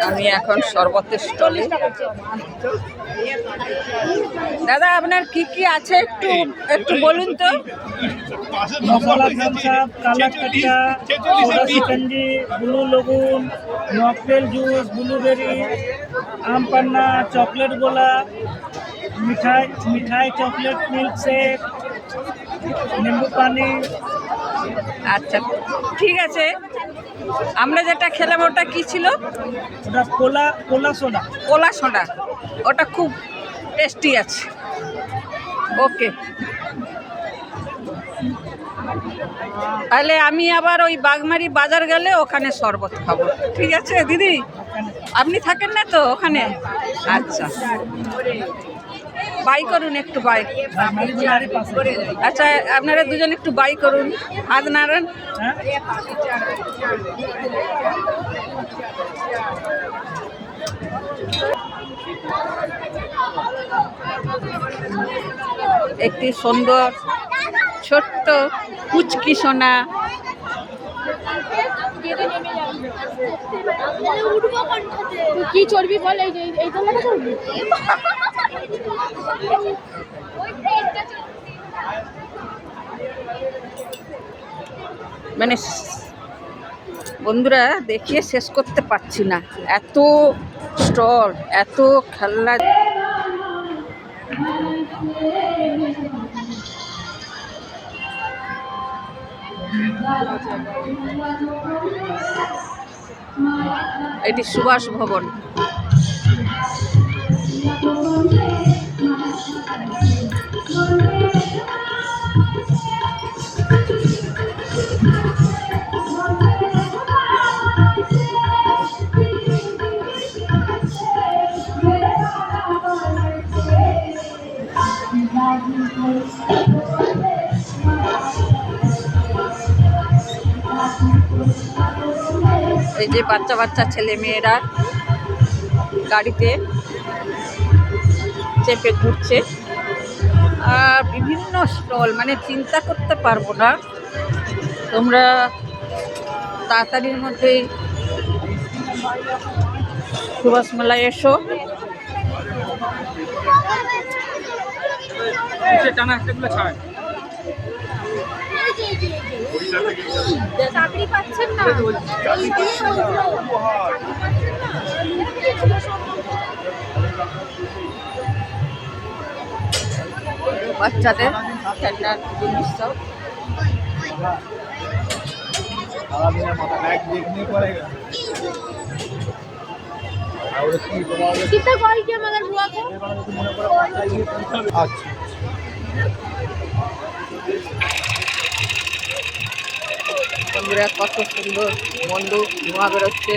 আমি এখন শরবতের স্টলে। দাদা আপনার কি কি আছে একটু একটু বলুন তো। Masala Thums Up, kala khatta, soda shikanji, blue lagoon, mocktail juice, blueberry, aam panna, chocolate gola, মিঠাই chocolate milk shake, nimbu pani. আচ্ছা ঠিক আছে, আমরা যেটা খেলাম ওটা কি ছিল? ওটা কোলা সোডা। কোলা সোডা, ওটা খুব টেস্টি আছে। ওকে, তাহলে আমি আবার ওই বাগমারি বাজার গেলে ওখানে শরবত খাবো। ঠিক আছে দিদি, আপনি থাকেন না তো ওখানে? আচ্ছা, বাই করুন একটু, বাই। আচ্ছা আপনারা দুজন একটু বাই করুন, হাত নাড়ান। একটি সুন্দর ছোট্ট পুচকি সোনা। কি চর্বি বল, এই তোলাটা চর্বি। মানে বন্ধুরা দেখিয়ে শেষ করতে পারছি না, এত স্টল, এত খেলনা। এটি সুভাষ ভবন। এই যে বাচ্চা বাচ্চা ছেলে মেয়েরা গাড়িতে চেপে ঘুরছে, আর বিভিন্ন স্টল, মানে চিন্তা করতে পারবো না। তোমরা তাড়াতাড়ির মধ্যেই সুভাষ মেলায় এসো। চাকরি পাচ্ছেন না, বাচ্চাদের খেলনার জিনিস সব। कितना कॉल किया मगर हुआ को। আচ্ছা, বন্ধুরা কত সুন্দর বন্ধু ধোঁয়া বেরোচ্ছে।